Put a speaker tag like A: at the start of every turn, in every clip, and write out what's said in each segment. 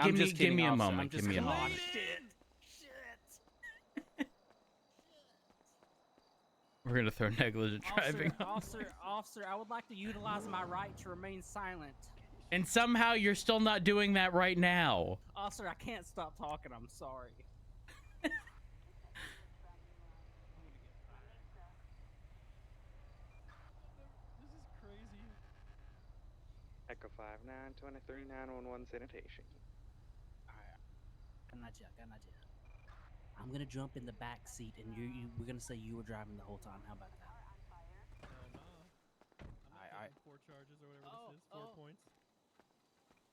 A: give me a
B: officer.
A: moment. Give me a moment. We're gonna throw negligent driving.
C: Officer, I would like to utilize my right to remain silent.
A: And somehow you're still not doing that right now.
C: Officer, I can't stop talking. I'm sorry.
D: This is crazy.
E: Echo 5923 911 sanitation.
C: Ganaja. I'm gonna jump in the back seat, and we're gonna say you were driving the whole time. How about that?
D: I'm taking 4 charges or whatever this is. 4 points.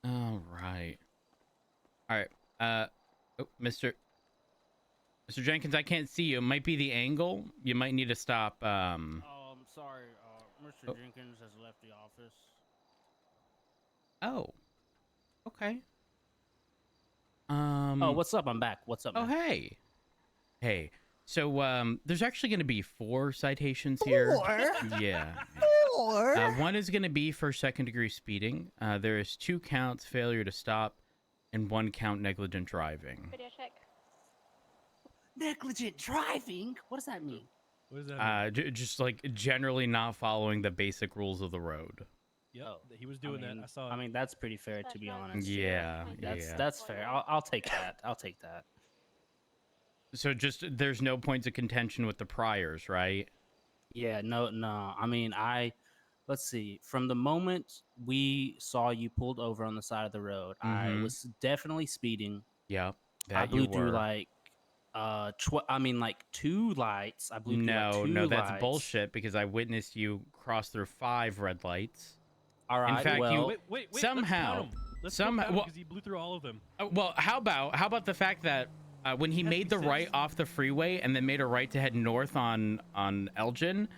A: All right. Mr. Jenkins, I can't see you. It might be the angle. You might need to stop.
C: Oh, I'm sorry. Mr. Jenkins has left the office.
A: Oh. Okay.
C: Oh, what's up? I'm back. What's up, man?
A: Oh, hey. So, there's actually going to be 4 citations here.
F: 4?
A: Yeah.
F: 4?
A: One is going to be for second-degree speeding. There is 2 counts failure to stop, and 1 count negligent driving.
G: Video check.
C: Negligent driving? What does that mean?
D: What does that mean?
A: Just like generally not following the basic rules of the road.
D: Yep, he was doing that. I saw it.
C: I mean, that's pretty fair, to be honest.
A: Yeah,
C: That's fair. I'll take that. I'll take that.
A: So just there's no points of contention with the priors, right?
C: Yeah, no. I mean, let's see. From the moment we saw you pulled over on the side of the road, I was definitely speeding.
A: Yep.
C: I blew through like 2 lights. I blew through like 2
A: No, that's
C: lights.
A: bullshit because I witnessed you cross through 5 red lights.
C: All right.
A: In fact,
C: well,
D: wait.
A: somehow,
D: let's count him because he blew through all of them.
A: Well, how about the fact that when he made the right off the freeway and then made a right to head north on Elgin,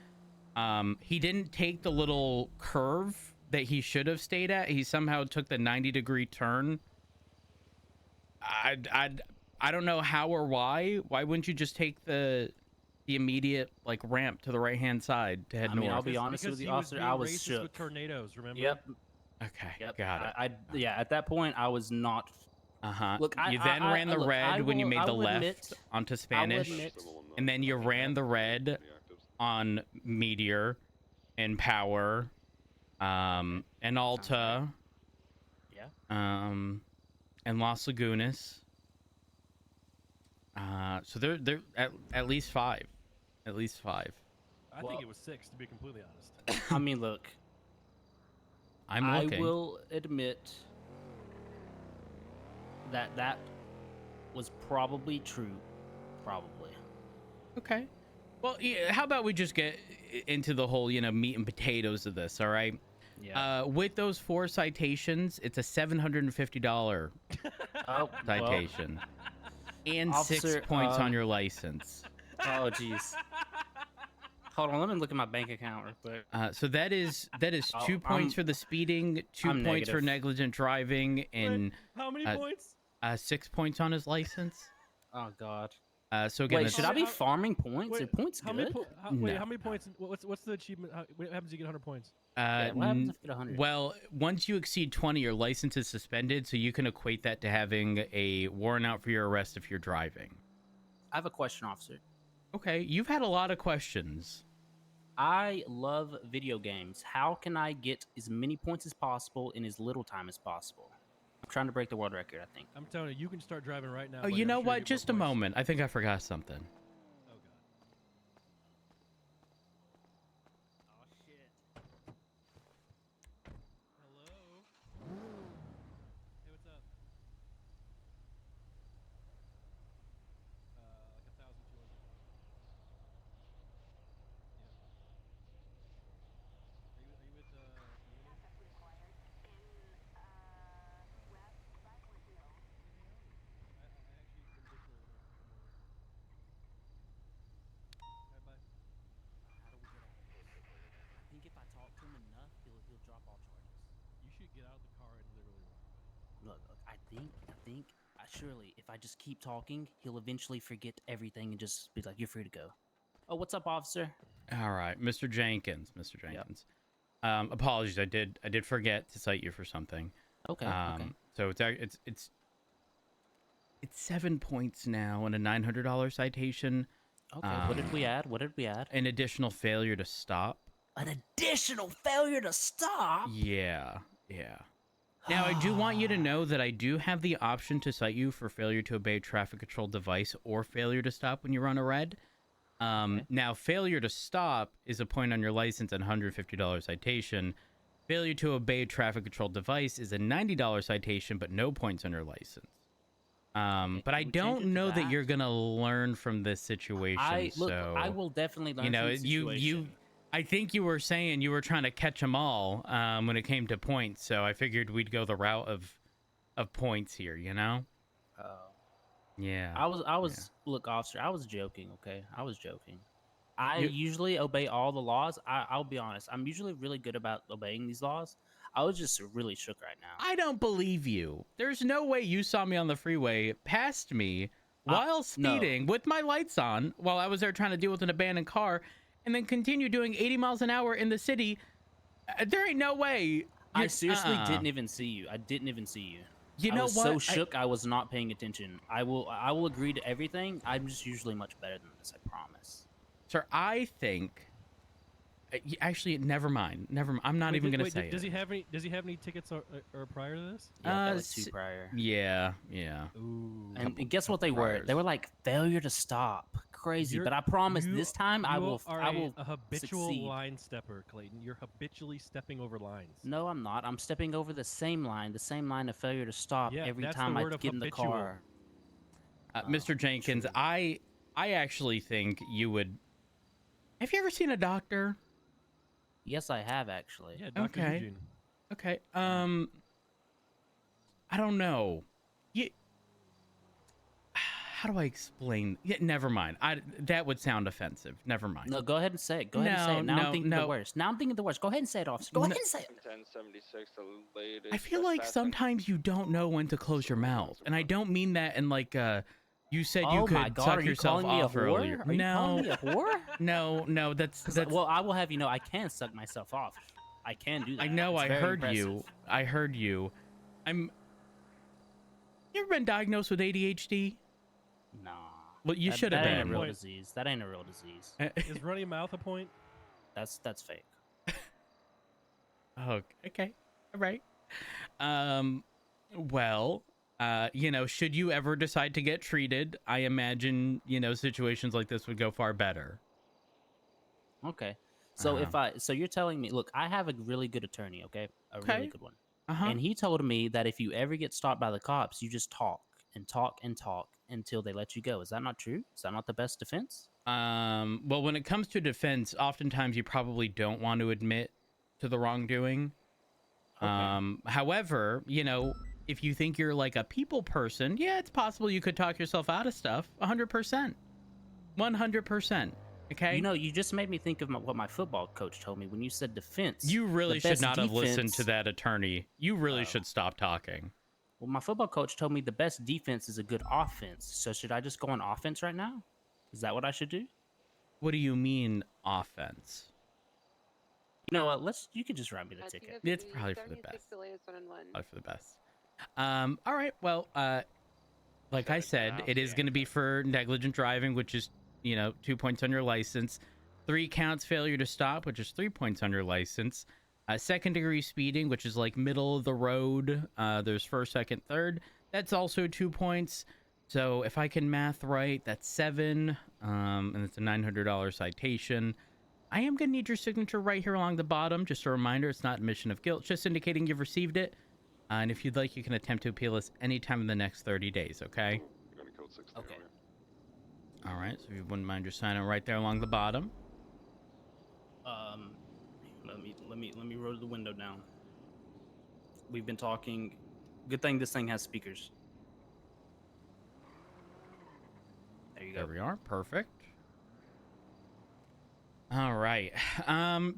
A: he didn't take the little curve that he should have stayed at. He somehow took the 90-degree turn. I don't know how or why. Why wouldn't you just take the immediate like ramp to the right-hand side to head north?
C: I mean, I'll be honest with you, officer. I was shook.
D: With tornadoes, remember?
C: Yep.
A: Okay.
C: Yep.
A: Got it.
C: Yeah. At that point, I was not.
A: Look, you then ran the red when you made the left onto Spanish, and then you ran the red on Meteor and Power, and Alta, and Las Lagunas. So they're at least 5. At least 5.
D: I think it was 6, to be completely honest.
C: I mean, look.
A: I'm looking.
C: I will admit that was probably true. Probably.
A: Okay. Well, yeah, how about we just get into the whole, meat and potatoes of this, all right?
C: Yeah.
A: With those 4 citations, it's a $750 citation. And
C: Officer,
A: 6 points on your license.
C: Oh, jeez. Hold on, let me look at my bank account real quick.
A: So that is 2 points for the speeding, 2 points for negligent driving, and
D: how many points?
A: 6 points on his license.
C: Oh God.
A: So again,
C: wait, should I be farming points? Are points good?
D: How many points? What's the achievement? What happens if you get 100 points?
C: What happens if you get 100?
A: Well, once you exceed 20, your license is suspended, so you can equate that to having a warrant out for your arrest if you're driving.
C: I have a question, officer.
A: Okay, you've had a lot of questions.
C: I love video games. How can I get as many points as possible in as little time as possible? I'm trying to break the world record, I think.
D: I'm telling you, you can start driving right now.
A: Oh, you know what? Just a moment. I think I forgot something.
D: Oh, God.
C: Oh, shit.
D: Hello? Hey, what's up? Like 1,200. Yeah. Are you with Luna?
C: I think if I talk to him enough, he'll drop all charges.
D: You should get out of the car and literally run.
C: Look, I think, surely if I just keep talking, he'll eventually forget everything and just be like, "You're free to go." Oh, what's up, officer?
A: All right, Mr. Jenkins. Apologies, I did forget to cite you for something.
C: Okay. Okay.
A: So it's It's 7 points now and a $900 citation.
C: Okay, what did we add? What did we add?
A: An additional failure to stop.
C: An additional failure to stop?
A: Yeah. Now, I do want you to know that I do have the option to cite you for failure to obey traffic control device or failure to stop when you run a red.
C: Okay.
A: Now, failure to stop is a point on your license and $150 citation. Failure to obey traffic control device is a $90 citation, but no points on your license. But I
C: can we change it
A: don't
C: to
A: know that
C: that?
A: you're gonna learn from this situation. So
C: I will definitely learn.
A: you know,
C: from the situation.
A: I think you were saying you were trying to catch them all when it came to points. So I figured we'd go the route of points here. You know? Yeah.
C: I was. Look, officer, I was joking. Okay, I was joking. I usually obey all the laws. I'll be honest. I'm usually really good about obeying these laws. I was just really shook right now.
A: I don't believe you. There's no way you saw me on the freeway, passed me while speeding with my lights on while I was there trying to deal with an abandoned car, and then continue doing 80 miles an hour in the city. There ain't no way.
C: I seriously didn't even see you. I didn't even see you.
A: You
C: I
A: know
C: was
A: what?
C: so shook. I was not paying attention. I will agree to everything. I'm just usually much better than this. I promise.
A: Sir, I think. Actually, never mind. I'm not even gonna say
D: Does
A: it.
D: he have any? Does he have any tickets or prior to this?
C: Yeah, that was 2 prior.
A: Yeah.
D: Ooh.
C: And guess what they were?
A: priors.
C: They were like failure to stop. Crazy.
D: You're-
C: but I promise
D: you-
C: this time I
D: you
C: will.
D: are
C: I will
D: a habitual
C: succeed.
D: line stepper, Clayton. You're habitually stepping over lines.
C: No, I'm not. I'm stepping over the same line of failure to stop
D: Yeah,
C: every
D: that's
C: time
D: the
C: I
D: word of
C: get in the
D: habitual.
C: car.
A: Mr. Jenkins,
C: true.
A: I actually think you would. Have you ever seen a doctor?
C: Yes, I have actually.
D: Yeah, Dr.
A: Okay.
D: Eugene.
A: Okay. I don't know. How do I explain? Yeah, never mind. That would sound offensive. Never mind.
C: No, go ahead and say it. Go ahead and say it. Now I'm thinking the worst. Now I'm thinking the worst. Go ahead and say it, officer. Go ahead and say it.
E: 1076, the latest.
A: I feel like sometimes you don't know when to close your mouth, and I don't mean that in like you said you
C: Oh
A: could
C: my God,
A: suck
C: are you
A: yourself
C: calling me a
A: off
C: whore?
A: earlier.
C: Are you calling me a whore?
A: No, that's
C: Well, I will have you know I can suck myself off. I can do that.
A: I know.
C: It's
A: I
C: very
A: heard you.
C: impressive.
A: I heard you. You ever been diagnosed with ADHD?
C: Nah.
A: Well, you should have
C: That ain't a
A: been.
C: real disease. That ain't a real disease.
D: Is running mouth a point?
C: That's fake.
A: Oh, okay. All right. Well, should you ever decide to get treated, I imagine, situations like this would go far better.
C: Okay. So so you're telling me, look, I have a really good attorney, okay? A really good one. And he told me that if you ever get stopped by the cops, you just talk and talk and talk until they let you go. Is that not true? Is that not the best defense?
A: Well, when it comes to defense, oftentimes you probably don't want to admit to the wrongdoing.
C: Okay.
A: However, if you think you're like a people person, yeah, it's possible you could talk yourself out of stuff. 100%. 100%. Okay.
C: You just made me think of what my football coach told me when you said defense.
A: You really
C: the
A: should
C: best
A: not have listened
C: defense-
A: to that attorney. You really should stop talking.
C: Well, my football coach told me the best defense is a good offense. So should I just go on offense right now? Is that what I should do?
A: What do you mean offense?
C: You know what? You can just write me the ticket.
A: It's probably for the best. Probably for the best. All right. Well, like I said, it is going to be for negligent driving, which is 2 points on your license. 3 counts failure to stop, which is 3 points on your license. Second degree speeding, which is like middle of the road. There's first, second, third. That's also 2 points. So if I can math right, that's 7. And it's a $900 citation. I am going to need your signature right here along the bottom. Just a reminder, it's not admission of guilt, just indicating you've received it. And if you'd like, you can attempt to appeal this anytime in the next 30 days, okay?
C: Okay.
A: All right, so if you wouldn't mind just signing right there along the bottom.
C: Let me roll the window down. We've been talking. Good thing this thing has speakers. There you go.
A: There we are. Perfect. All right.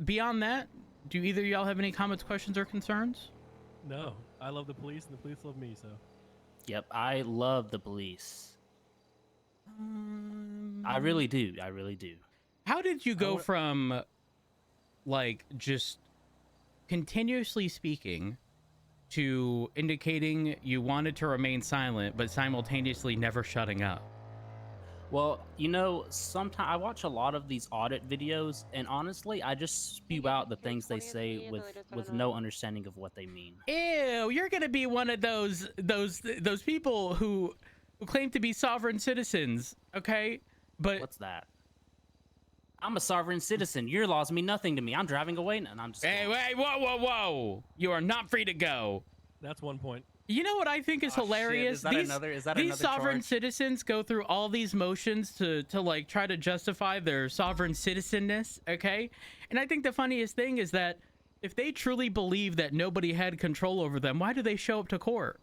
A: Beyond that, do either of y'all have any comments, questions, or concerns?
D: No. I love the police, and the police love me. So.
C: Yep, I love the police. I really do. I really do.
A: How did you go from, like, just continuously speaking to indicating you wanted to remain silent, but simultaneously never shutting up.
C: Well, you know, sometimes I watch a lot of these audit videos, and honestly, I just spew out the things they say with no understanding of what they mean.
A: Ew, you're gonna be one of those people who claim to be sovereign citizens, okay? But
C: what's that? I'm a sovereign citizen. Your laws mean nothing to me. I'm driving away, and I'm just.
A: Hey, whoa! You are not free to go.
D: That's 1 point.
A: You know what I think is hilarious?
C: Shit. Is that
A: these
C: another
A: sovereign
C: charge?
A: citizens go through all these motions to like try to justify their sovereign citizenness, okay? And I think the funniest thing is that if they truly believe that nobody had control over them, why do they show up to court?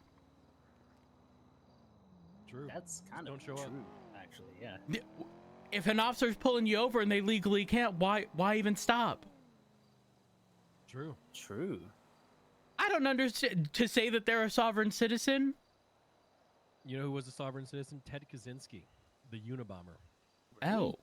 D: True.
C: That's kind of
D: Don't show up.
C: actually. Yeah.
A: If an officer's pulling you over and they legally can't, why even stop?
D: True.
C: True.
A: I don't understand. To say that they're a sovereign citizen?
D: You know who was a sovereign citizen? Ted Kaczynski, the Unabomber.
A: Oh.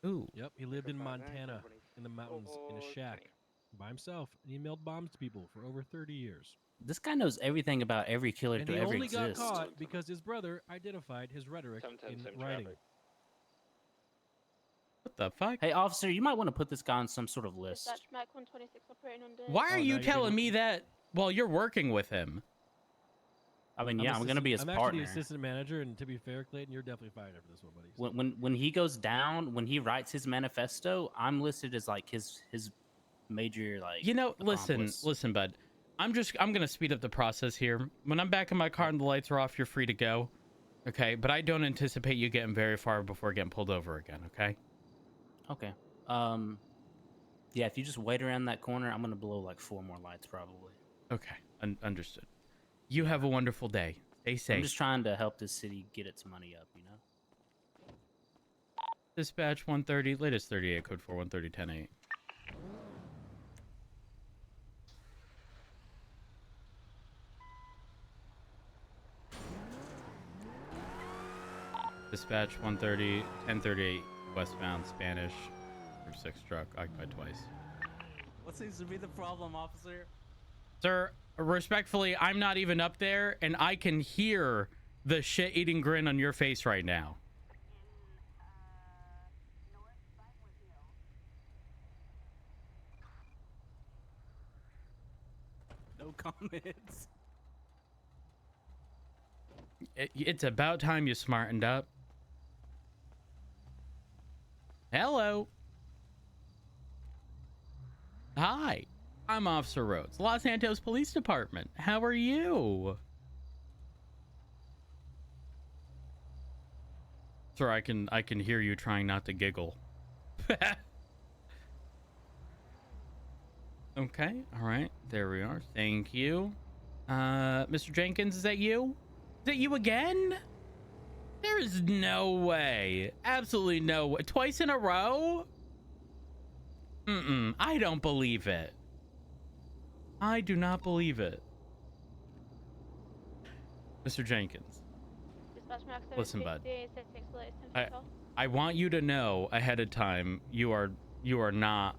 A: Ooh.
D: Yep, he lived in Montana in the mountains in a shack by himself, and he mailed bombs to people for over 30 years.
C: This guy knows everything about every killer
D: And
C: to
D: he
C: ever
D: only got
C: exist.
D: caught because his brother identified his rhetoric in writing.
A: What the fuck?
C: Hey, officer, you might want to put this guy on some sort of list.
B: Dispatch Mac 126 operating under.
A: Why are
D: Oh,
A: you
D: now you're
A: telling
D: gonna-
A: me that while you're working with him?
C: I mean, yeah, I'm gonna be his
D: I'm
C: partner.
D: actually the assistant manager, and to be fair, Clayton, you're definitely fired after this one, buddy.
C: When he goes down, when he writes his manifesto, I'm listed as like his major like.
A: You know,
C: accomplice.
A: listen, bud. I'm gonna speed up the process here. When I'm back in my car and the lights are off, you're free to go. Okay, but I don't anticipate you getting very far before getting pulled over again, okay?
C: Okay. Yeah, if you just wait around that corner, I'm gonna blow like 4 more lights probably.
A: Okay, understood. You have a wonderful day. Stay safe.
C: I'm just trying to help this city get its money up, you know.
A: Dispatch 130, latest 38, code 4130 10-8. Dispatch 130, 1038, westbound, Spanish, group 6 truck, occupied twice.
C: What seems to be the problem, officer?
A: Sir, respectfully, I'm not even up there, and I can hear the shit-eating grin on your face right now.
C: No comments.
A: It's about time you smartened up. Hello. Hi, I'm Officer Rhodes, Los Santos Police Department. How are you? Sir, I can hear you trying not to giggle. Okay, all right, there we are. Thank you. Mr. Jenkins, is that you? Is that you again? There is no way. Absolutely no way. Twice in a row? I don't believe it. I do not believe it. Mr. Jenkins.
B: Dispatch Mac
A: Listen, bud.
B: 750,
A: I want you to know ahead of time you are not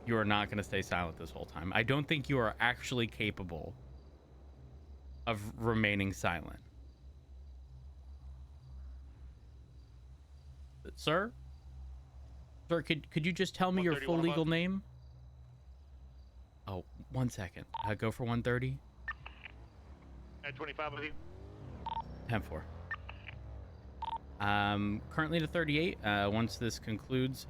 A: going to stay silent this whole time. I don't think you are actually capable of remaining silent. Sir? Sir, could you just tell me your full legal name? Oh, 1 second. Go for 130.
F: At 25 with you.
A: 10-4. Currently to 38. Once this concludes,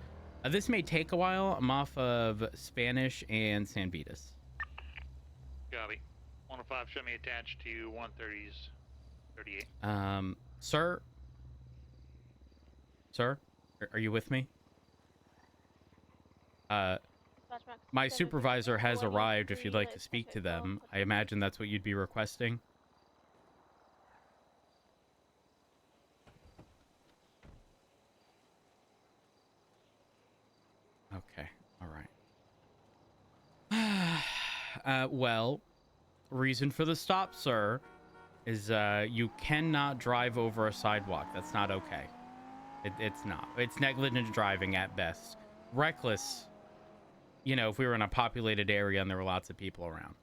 A: this may take a while. I'm off of Spanish and San Vitas.
F: Copy. 105, show me attached to 130's 38.
A: Sir? Sir? Are you with me? My supervisor has arrived if you'd like to speak to them. I imagine that's what you'd be requesting. Okay, all right. Well, reason for the stop, sir, is you cannot drive over a sidewalk. That's not okay. It's not. It's negligent driving at best. Reckless, you know, if we were in a populated area and there were lots of people around.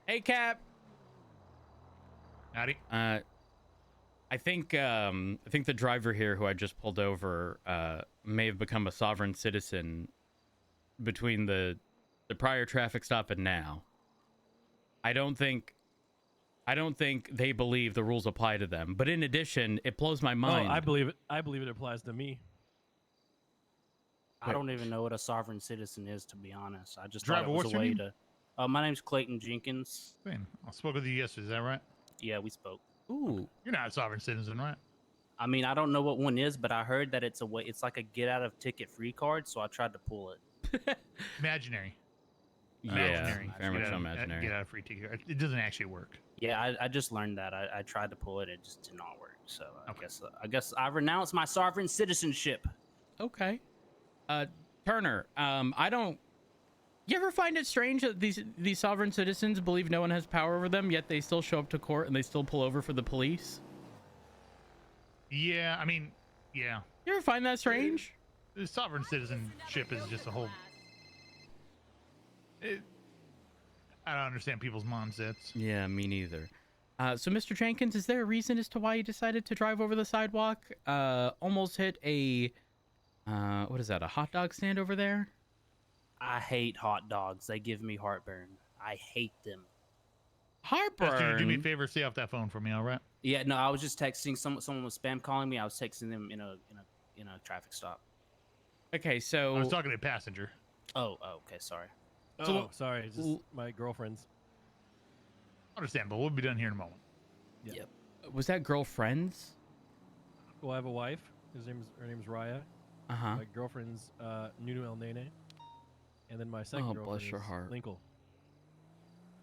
A: Hey, Cap.
G: Howdy.
A: I think the driver here who I just pulled over may have become a sovereign citizen between the prior traffic stop and now. I don't think they believe the rules apply to them. But in addition, it blows my mind.
D: Oh, I believe it. I believe it applies to me.
C: I don't even know what a sovereign citizen is, to be honest. I just
G: Driver,
C: thought it was
G: what's
C: a
G: your
C: way
G: name?
C: to. My name's Clayton Jenkins.
G: Man, I spoke with you yesterday. Is that right?
C: Yeah, we spoke.
A: Ooh.
G: You're not a sovereign citizen, right?
C: I mean, I don't know what one is, but I heard that it's a way. It's like a get out of ticket free card, so I tried to pull it.
G: Imaginary.
A: Yeah,
G: Imaginary.
A: very much
G: Get
A: so
G: out-
A: imaginary.
G: Get out of free ticket. It doesn't actually work.
C: Yeah, I just learned that. I tried to pull it, it just did not work. So
G: Okay.
C: I guess I renounce my sovereign citizenship.
A: Okay. Turner, I don't. You ever find it strange that these sovereign citizens believe no one has power over them, yet they still show up to court and they still pull over for the police?
G: Yeah, I mean, yeah.
A: You ever find that strange?
G: The sovereign citizenship is just a whole. I don't understand people's mindsets.
A: Yeah, me neither. So, Mr. Jenkins, is there a reason as to why you decided to drive over the sidewalk? Almost hit a, what is that, a hot dog stand over there?
C: I hate hot dogs. They give me heartburn. I hate them.
A: Heartburn?
G: Can you do me a favor? Stay off that phone for me, all right?
C: Yeah, no, I was just texting someone was spam calling me. I was texting them in a traffic stop.
A: Okay, so...
G: I was talking to a passenger.
C: Oh, okay, sorry.
D: Oh, sorry. It's just my girlfriend's.
G: Understandable. We'll be done here in a moment.
D: Yeah.
C: Yep.
A: Was that girlfriend's?
D: Well, I have a wife. Her name's Raya.
A: Uh-huh.
D: My girlfriend's Nunu El Nene. And then my second
A: Oh,
D: girlfriend
A: bless your
D: is
A: heart.
D: Linkle.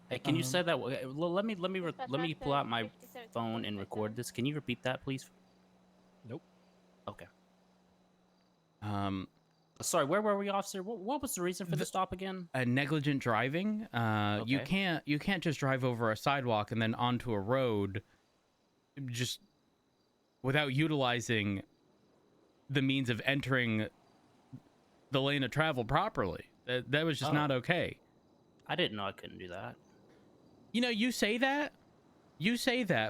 C: Hey, can you say that? Let me pull out my phone and record this. Can you repeat that, please?
D: Nope.
C: Okay.
A: Um,
C: Sorry, where were we, officer? What was the reason for the stop again?
A: negligent driving. You can't just drive over a sidewalk and then onto a road just without utilizing the means of entering the lane of travel properly. That was just not okay.
C: I didn't know I couldn't do that.
A: You know, you say that,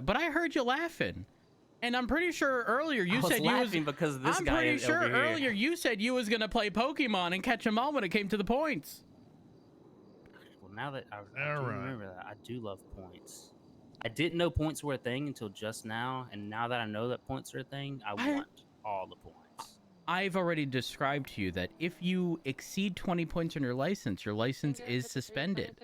A: but I heard you laughing, and I'm pretty sure earlier you said you was
C: because this
A: I'm
C: guy
A: pretty sure
C: over here.
A: earlier you said you was gonna play Pokemon and catch them all when it came to the points.
C: Well, now that I
G: All
C: do
G: right.
C: remember that, I do love points. I didn't know points were a thing until just now, and now that I know that points are a thing, I want all the points.
A: I've already described to you that if you exceed 20 points on your license is suspended.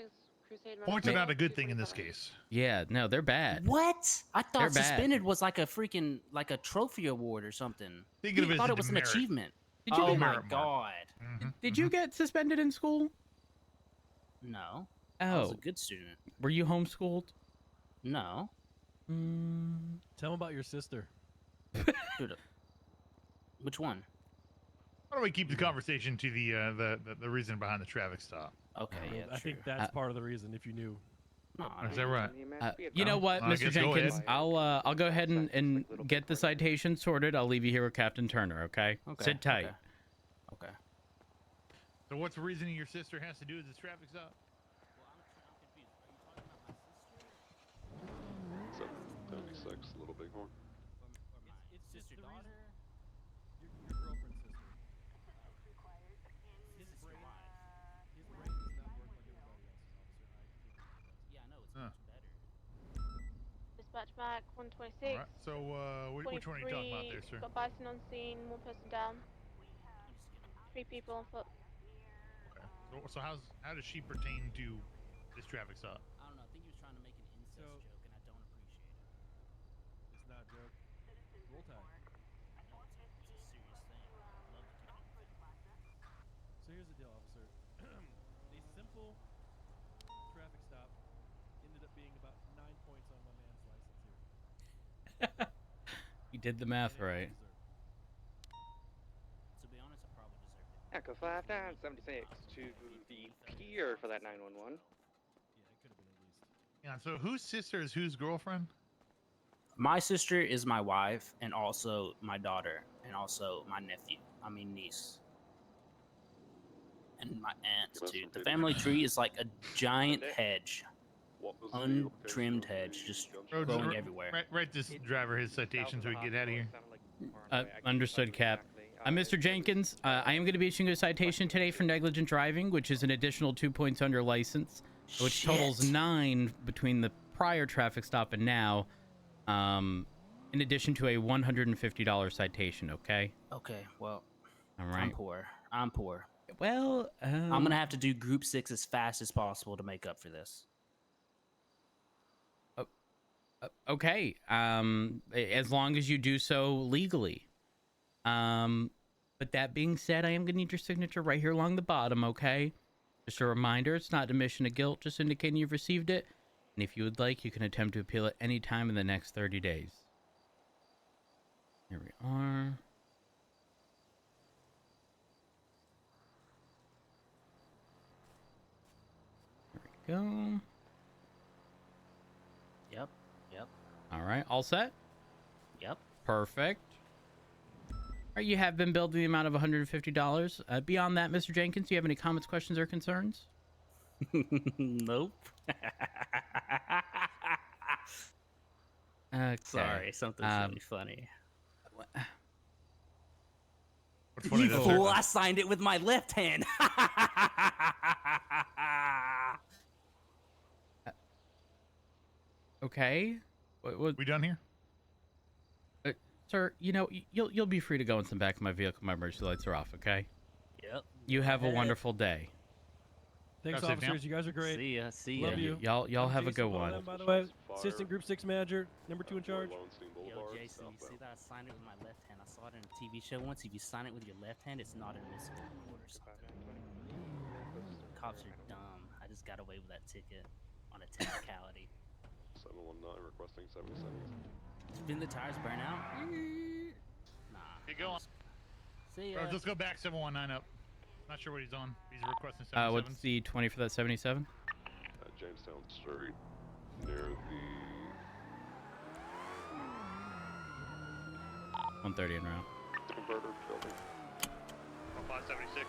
G: Points are not a good thing in this case.
A: Yeah, no, they're bad.
C: What? I
A: They're
C: thought
A: bad.
C: suspended was like a freaking a trophy award or something.
G: Think of it
C: I
G: as
C: thought
G: a
C: it was an
G: demerit.
C: achievement.
A: Did you
C: Oh
A: get-
C: my
G: Demerit mark.
C: god.
A: Did you get suspended in school?
C: No. I was
A: Oh,
C: a good student.
A: were you homeschooled?
C: No.
D: Tell him about your sister.
C: Dude, which one?
G: Why don't we keep the conversation to the reason behind the traffic stop?
C: Okay, yeah,
D: I
C: true.
D: think that's part of the reason. If you knew.
C: No, I
G: Is
C: don't-
G: that right?
A: You know what,
G: I
A: Mr.
G: guess go
A: Jenkins?
G: ahead.
A: I'll go ahead and get the citation sorted. I'll leave you here with Captain Turner, okay?
C: Okay,
A: Sit tight.
C: Okay.
G: So what's the reasoning your sister has to do with this traffic stop?
E: 76, Little Bighorn.
C: It's your daughter.
D: Your girlfriend's sister.
C: His brain.
D: His brain does not work like everybody else's, officer.
C: Yeah, I know it's
G: Huh.
C: much better.
B: Dispatch back 126.
G: All right. So which one are you talking about there, sir?
B: Got bison on scene, one person down. 3 people on foot.
G: Okay. So how does she pertain to this traffic stop?
C: I don't know. I think he was trying to make an incest
D: So-
C: joke, and I don't appreciate it.
D: It's not a joke. Roll Tide.
C: I know it's a serious thing. I love to keep it.
D: So here's the deal, officer. A simple traffic stop ended up being about 9 points on my man's license here.
A: You did the math right.
C: To be honest, I probably deserved it.
E: Echo 5976 to the pier for that 911.
D: Yeah, it could have been at least.
G: Yeah. So whose sister is whose girlfriend?
C: My sister is my wife, and also my daughter, and also my niece. And my aunt,
E: Give us
C: too.
E: some
C: The
E: baby.
C: family tree is like a giant hedge. untrimmed hedge, just growing everywhere.
G: Write this driver his citation so we can get out of here.
A: Understood, Cap. Mr. Jenkins, I am going to be issuing a citation today for negligent driving, which is an additional 2 points on your license, which totals 9 between the prior traffic stop and now, in addition to a $150 citation, okay?
C: Okay, well,
A: all right.
C: I'm poor.
A: Well,
C: I'm going to have to do Group 6 as fast as possible to make up for this.
A: Okay, as long as you do so legally. But that being said, I am gonna need your signature right here along the bottom, okay? Just a reminder, it's not admission of guilt, just indicating you've received it. And if you would like, you can attempt to appeal it any time in the next 30 days. Here we are. There we go.
C: Yep.
A: All right, all set?
C: Yep.
A: Perfect. All right, you have been billed the amount of $150. Beyond that, Mr. Jenkins, do you have any comments, questions, or concerns?
C: Nope.
A: Okay.
C: Sorry, something's really funny.
G: What's funny,
C: You fool, I signed it with my left hand.
A: Okay. What?
G: We done here?
A: Sir, you know, you'll be free to go in some back of my vehicle. My emergency lights are off, okay?
C: Yep.
A: You have a wonderful day.
D: Thanks,
G: That's it,
D: officers. You guys are great.
C: See ya.
D: Love you.
A: Y'all have a
D: Jason
A: good one.
D: Boland, by the way, Assistant Group 6 Manager, number 2 in charge.
C: Yo, Jason, you see that I signed it with my left hand? I saw it in a TV show once. If you sign it with your left hand, it's not admissible in court or something. Cops are dumb. I just got away with that ticket on a technicality.
H: 719 requesting 77.
C: Didn't the tires burn out? Nah.
F: Keep going.
C: See ya.
G: Bro, let's go back 719 up. Not sure what he's on. He's requesting 77.
A: What's the 20 for that 77?
H: Jamestown Street, near the
A: 130 en route.
H: converter building.
F: 576.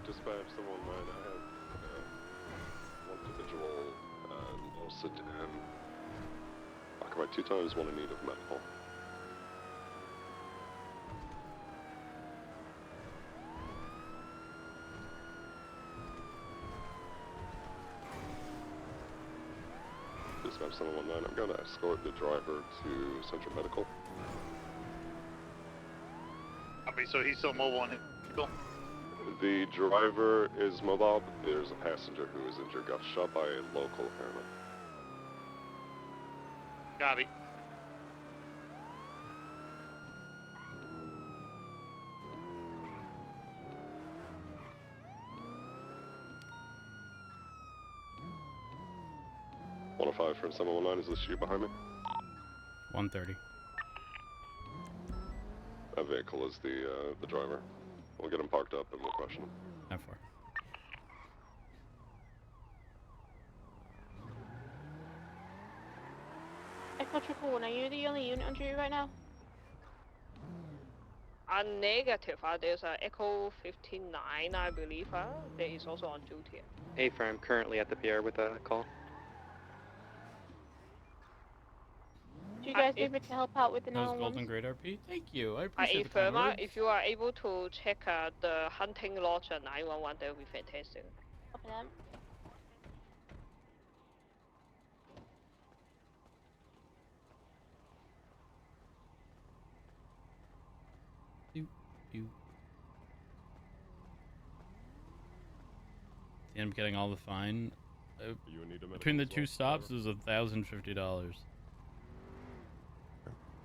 H: Dispatch 719, I have one individual, no sedan, occupied 2 times, one in need of medical. Dispatch 719, I'm going to escort the driver to Central Medical.
F: Copy, so he's still mobile on his vehicle?
H: The driver is mobile, but there's a passenger who is injured, got shot by a local apparently.
F: Copy.
H: $105 from 719, is this you behind me?
A: 130.
H: That vehicle is the driver. We'll get him parked up and we'll question him.
A: 9-4.
B: Echo Triple One, are you the only unit on duty right now?
I: Negative. There's a Echo 59, I believe. That is also on duty.
E: A-Firm currently at the pier with a call.
B: Do you guys need me to help out with the
A: That was
B: 911?
A: Golden Great RP. Thank you. I appreciate the
I: A-Firm,
A: kind words.
I: if you are able to check the hunting lodge at 911, that would be fantastic.
B: Copy that.
A: See, I'm getting all the fine.
H: You in need of
A: Between the
H: medical as
A: two
H: well,
A: stops is $1,050.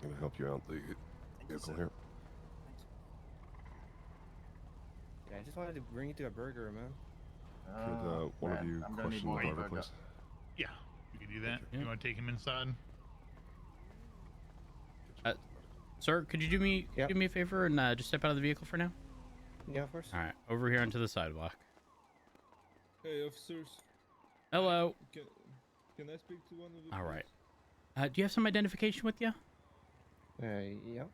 H: I'm gonna help you out the vehicle here.
J: Yeah, I just wanted to bring you to a burger, man.
H: Could one of you question the driver, please?
G: Yeah, we can do that.
A: Yeah.
G: You want to take him inside?
A: Sir, could you do me a favor and just step out of the vehicle for now?
J: Yeah, of course.
A: All right, over here onto the sidewalk.
K: Hey, officers.
A: Hello.
K: Can I speak to one of the
A: All right. Do you have some identification with you?
J: Yeah.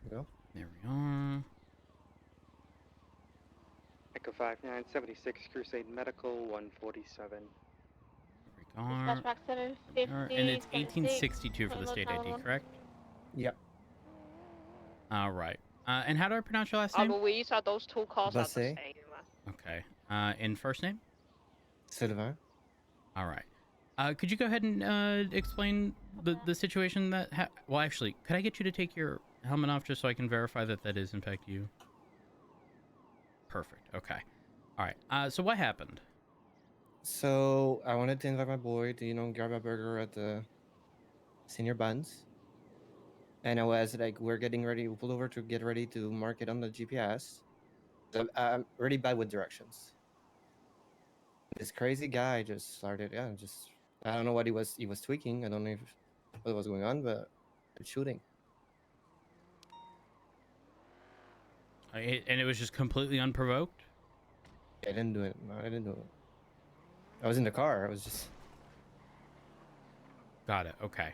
J: Go.
A: There we are.
E: Echo 5976, Crusade Medical 147.
A: There we are.
B: Dispatch back 750.
A: And it's 1862 for the state ID, correct?
J: Yep.
A: All right. And how do I pronounce your last
I: I
A: name?
I: believe that those two cars are the
J: Basse.
I: same.
A: Okay. And first name?
J: Sylvain.
A: All right. Could you go ahead and explain the situation that well, actually, could I get you to take your helmet off just so I can verify that that is in fact you? Perfect. Okay. All right. So what happened?
J: So I wanted to invite my boy to, grab a burger at the Senior Buns. And I was like, we're getting ready. We pulled over to get ready to mark it on the GPS. So I'm really bad with directions. This crazy guy just started, I don't know what he was tweaking. I don't know what was going on, but it's shooting.
A: And it was just completely unprovoked?
J: I didn't do it. No, I didn't do it. I was in the car. I was just...
A: Got it. Okay.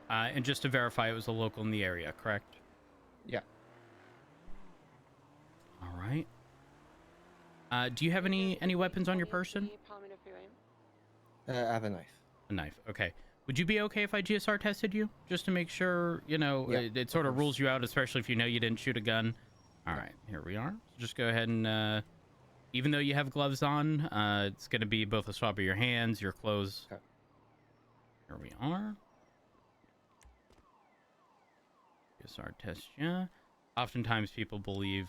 A: And just to verify, it was a local in the area, correct?
J: Yeah.
A: All right. Do you have any weapons on your person?
J: I have a knife.
A: A knife. Okay. Would you be okay if I GSR tested you? Just to make sure,
J: Yeah,
A: it sort of rules you out, especially if you know you didn't shoot a gun. All right. Here we are. Just go ahead and, even though you have gloves on, it's going to be both a swab of your hands, your clothes.
J: Okay.
A: Here we are. GSR test, yeah. Oftentimes people believe,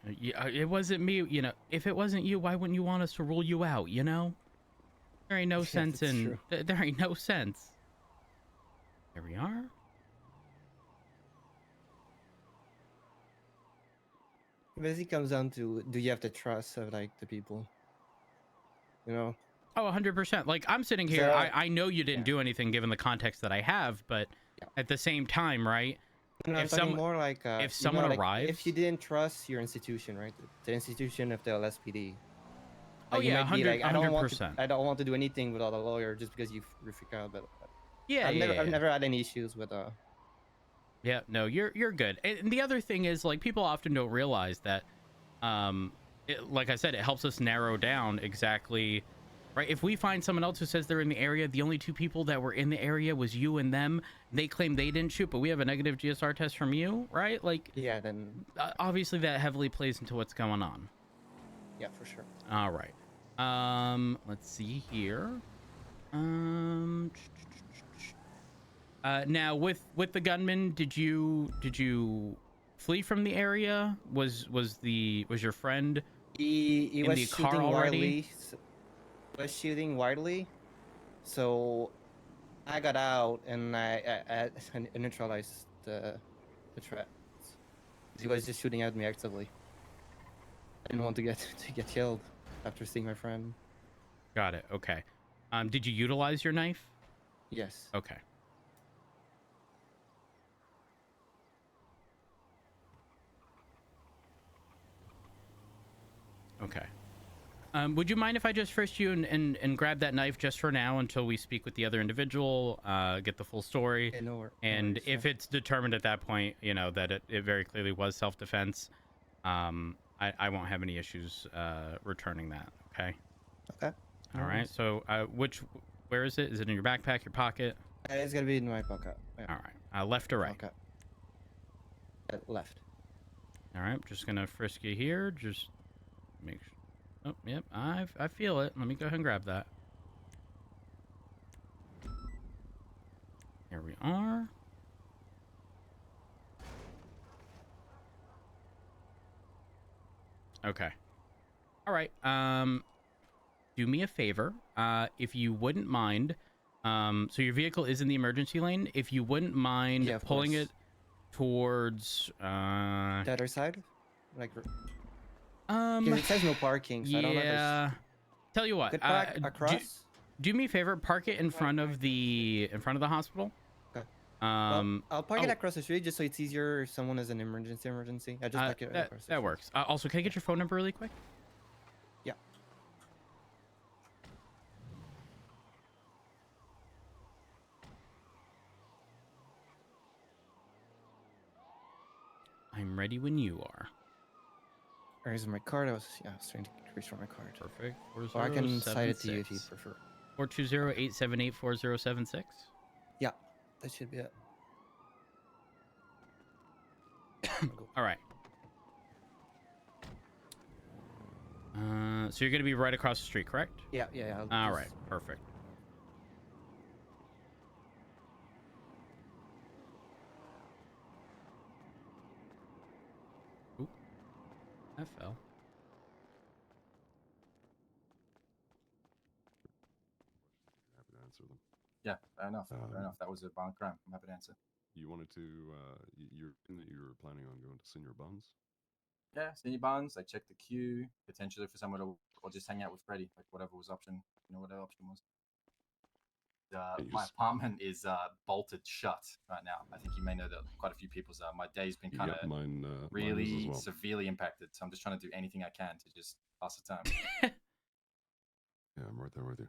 A: it wasn't me, if it wasn't you, why wouldn't you want us to rule you out, There ain't no sense in, there ain't no sense. There we are.
J: It basically comes down to, do you have the trust of, the people?
A: Oh, 100%. Like, I'm sitting here,
J: So,
A: I know you didn't do anything given the context that I have, but at the same time, right?
J: No, I'm talking more like
A: if someone arrives,
J: if you didn't trust your institution, right, the institution of the LSPD.
A: Oh
J: you
A: yeah,
J: might be
A: 100%.
J: I don't want to do anything without a lawyer just because you freak out. But
A: I've
J: never had any issues with
A: Yeah, no, you're good. And the other thing is, like, people often don't realize that, like I said, it helps us narrow down exactly. Right, if we find someone else who says they're in the area, the only two people that were in the area was you and them. They claim they didn't shoot, but we have a negative GSR test from you, right? Like,
J: yeah, then
A: obviously that heavily plays into what's going on.
J: Yeah, for sure.
A: All right. Let's see here. Now with the gunman, did you flee from the area? Was your friend
J: he
A: in
J: was
A: the
J: shooting
A: car already?
J: Widely, was shooting widely, so I got out and I neutralized the threat. He was just shooting at me actively. I didn't want to get killed after seeing my friend.
A: Got it. Okay. Did you utilize your knife?
J: Yes.
A: Okay. Okay. Would you mind if I just frisked you and grab that knife just for now until we speak with the other individual, get the full story?
J: Yeah, no worries,
A: if it's determined at that point, that it very clearly was self-defense, I won't have any issues returning that. Okay.
J: Okay.
A: All right. So, where is it? Is it in your backpack, your pocket?
J: It's gonna be in my pocket. Yeah.
A: All right. Left or right?
J: Okay. Left.
A: All right. Just gonna frisk you here. Just make sure. Oh, yep. I feel it. Let me go ahead and grab that. Here we are. Okay. All right. Do me a favor. If you wouldn't mind, so your vehicle is in the emergency lane. If you wouldn't mind pulling it towards
J: the other side, like. It says no parking. So I don't know if
A: tell you what.
J: across.
A: do me a favor. Park it in front of the hospital.
J: Okay.
A: Well,
J: I'll park it across the street just so it's easier if someone has an emergency. I just park it across the street.
A: That works. Also, can I get your phone number really quick?
J: Yeah.
A: I'm ready when you are.
J: Where's my card? I was trying to restore my card.
A: Perfect.
J: Or I can cite it to you if you prefer.
A: 420-878-4076.
J: Yeah, that should be it.
A: All right. So you're gonna be right across the street, correct?
J: Yeah.
A: All right, perfect. Oop, that fell.
H: Happy to answer them.
L: Yeah, fair enough. Fair enough. That was a violent crime. I'm happy to answer.
H: You wanted to, you're planning on going to Senior Buns?
L: Yeah, Senior Buns. I checked the queue, potentially for somewhere to, or just hang out with Freddy, like whatever was option, whatever option was. My apartment is bolted shut right now. I think you may know that quite a few people's. My day's been kind of really severely impacted, so I'm just trying to do anything I can to just pass the time.
H: Yeah, I'm right there with you.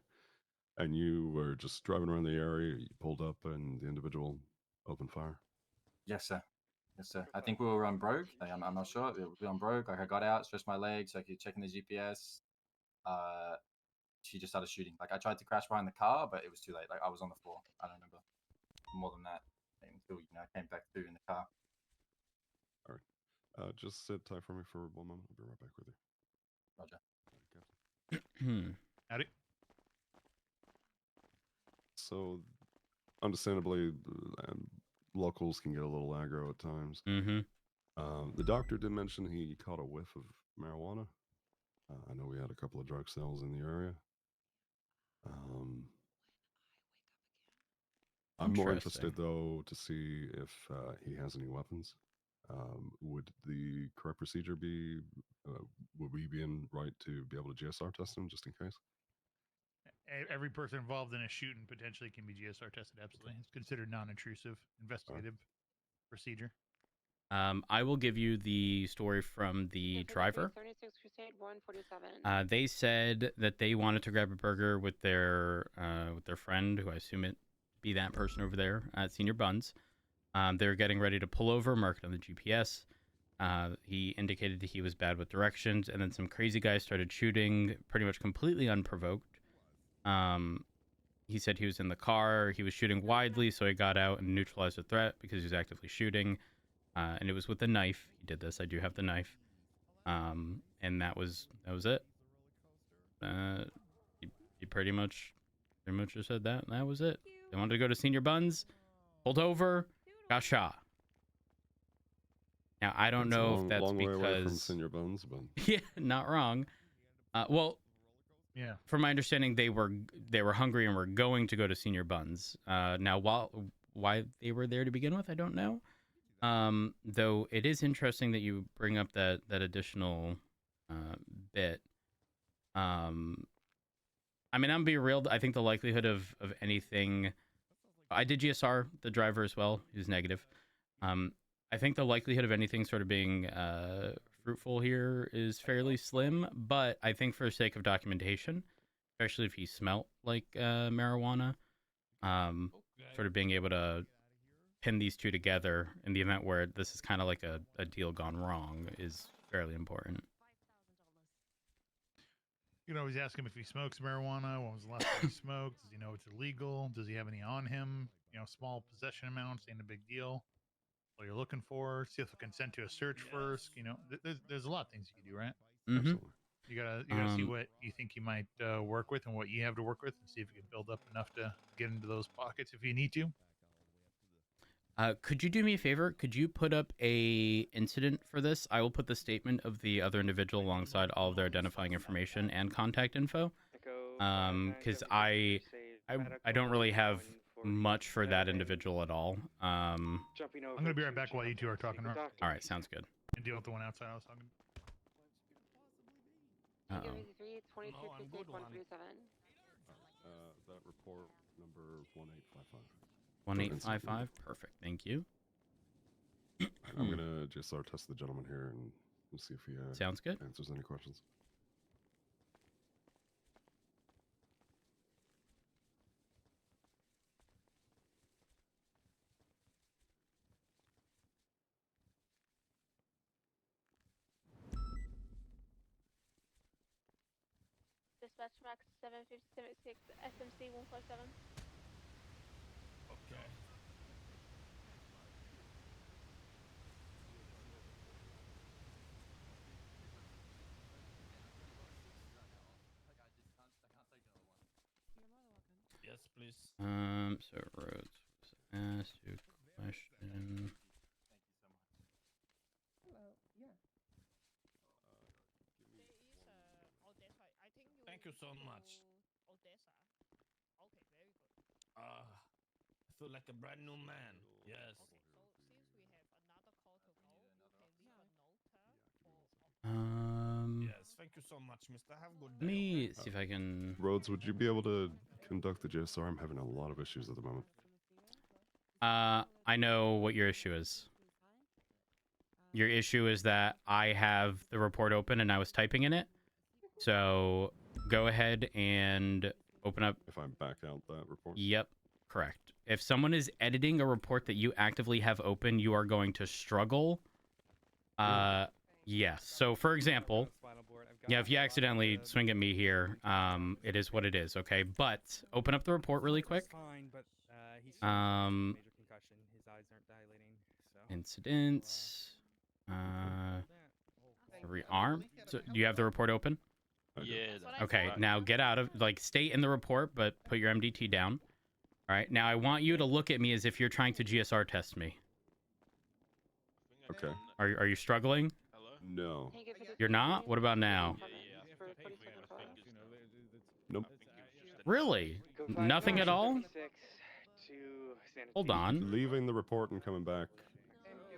H: And you were just driving around the area, you pulled up, and the individual opened fire?
L: Yes, sir. Yes, sir. I think we were on Brogue. I'm not sure. We were on Brogue. Like, I got out, stretched my legs, so I could check in the GPS. She just started shooting. Like, I tried to crash behind the car, but it was too late. Like, I was on the floor. I don't remember more than that until, I came back to in the car.
H: All right. Just sit tight for me for 1 moment. I'll be right back with you.
L: Roger.
G: Howdy.
H: So, understandably, locals can get a little aggro at times.
A: Mm-hmm.
H: The doctor did mention he caught a whiff of marijuana. I know we had a couple of drug sales in the area. I'm more interested, though, to see if he has any weapons. Would the correct procedure be, would we be in right to be able to GSR test him just in case?
G: Every person involved in a shooting potentially can be GSR tested. Absolutely, it's considered non-intrusive investigative procedure.
A: I will give you the story from the driver.
B: 36 Crusade 147.
A: They said that they wanted to grab a burger with their friend, who I assume it be that person over there at Senior Buns. They were getting ready to pull over, mark it on the GPS. He indicated that he was bad with directions, and then some crazy guys started shooting, pretty much completely unprovoked. He said he was in the car. He was shooting widely, so he got out and neutralized the threat because he was actively shooting. And it was with a knife. He did this. I do have the knife. And that was it. He pretty much just said that. That was it. They wanted to go to Senior Buns, pulled over, got shot. Now I don't know if that's
H: long
A: because
H: way away from Senior Buns, but
A: yeah, not wrong. Well,
G: yeah.
A: From my understanding, they were hungry and were going to go to Senior Buns. Now, why they were there to begin with, I don't know. Though it is interesting that you bring up that additional bit. I mean, I'm gonna be real. I think the likelihood of anything. I did GSR the driver as well. He was negative. I think the likelihood of anything sort of being fruitful here is fairly slim. But I think for the sake of documentation, especially if he smelt like marijuana, sort of being able to pin these two together in the event where this is kind of like a deal gone wrong is fairly important.
G: You can always ask him if he smokes marijuana. When was the last time he smoked? Does he know it's illegal? Does he have any on him? Small possession amounts ain't a big deal. What you're looking for? See if he'll consent to a search first. There's a lot of things you can do, right?
A: Mm-hmm.
H: Absolutely.
G: You gotta see what you think you might work with and what you have to work with, and see if you can build up enough to get into those pockets if you need to.
A: Could you do me a favor? Could you put up a incident for this? I will put the statement of the other individual alongside all of their identifying information and contact info. Because I don't really have much for that individual at all.
G: I'm gonna be right back while you two are talking.
A: All right, sounds good.
G: And deal with the one outside I was talking.
H: That report number 1855.
A: 1855. Perfect. Thank you.
H: I'm gonna just test the gentleman here and see if he
A: sounds good.
H: Answers any questions.
B: Dispatch max 756 SMC 147.
M: Okay. Yes, please.
A: So Rhodes was asked a question.
N: Hello. Yeah.
M: Thank you so much.
N: Odessa. Okay, very good.
M: I feel like a brand new man. Yes.
N: Okay, so since we have another call to go, you can leave a note
M: Yes, thank you so much, mister. Have a good day.
A: Let me see if I can.
H: Rhodes, would you be able to conduct the GSR? I'm having a lot of issues at the moment.
A: I know what your issue is. Your issue is that I have the report open and I was typing in it. So go ahead and open up.
H: If I back out that report?
A: Yep, correct. If someone is editing a report that you actively have open, you are going to struggle. Yes. So for example, yeah, if you accidentally swing at me here, it is what it is, okay? But open up the report really quick. Incidents. Rearm. So do you have the report open?
F: Yeah.
A: Okay, now get out of, like, stay in the report, but put your MDT down. All right, now I want you to look at me as if you're trying to GSR test me.
H: Okay.
A: Are you struggling?
H: No.
A: You're not? What about now?
H: Nope.
A: Really? Nothing at all? Hold on.
H: Leaving the report and coming back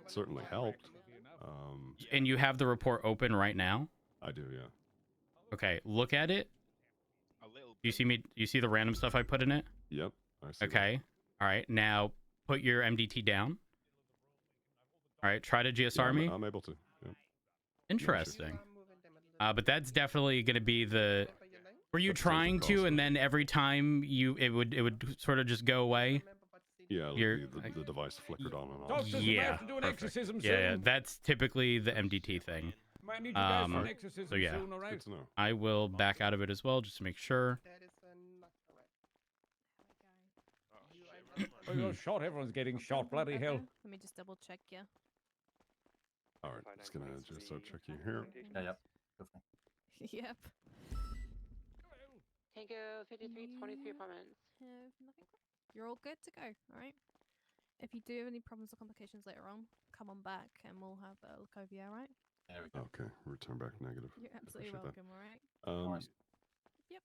H: certainly helped.
A: And you have the report open right now?
H: I do, yeah.
A: Okay, look at it. You see me? You see the random stuff I put in it?
H: Yep. I see
A: okay. All right. Now put your MDT down. All right. Try to GSR me.
H: I'm able to. Yeah.
A: Interesting. But that's definitely going to be the. Were you trying to, and then every time it would sort of just go away?
H: Yeah, the device flickered on and off.
A: Yeah. Yeah, that's typically the MDT thing.
M: Might need you guys for an exorcism
A: So yeah,
M: soon, all right?
H: Good to know.
A: I will back out of it as well, just to make sure.
M: Oh, you're shot. Everyone's getting shot. Bloody hell.
N: Let me just double check, yeah.
H: All right, just gonna just start checking here.
L: Yeah, yep.
N: Yep.
I: Tango 5323 apartments.
N: Nothing. You're all good to go, alright? If you do have any problems or complications later on, come on back and we'll have a look over you, alright?
L: There we go.
H: Okay, return back negative.
N: You're absolutely
H: Appreciate
N: welcome, alright?
H: Yep.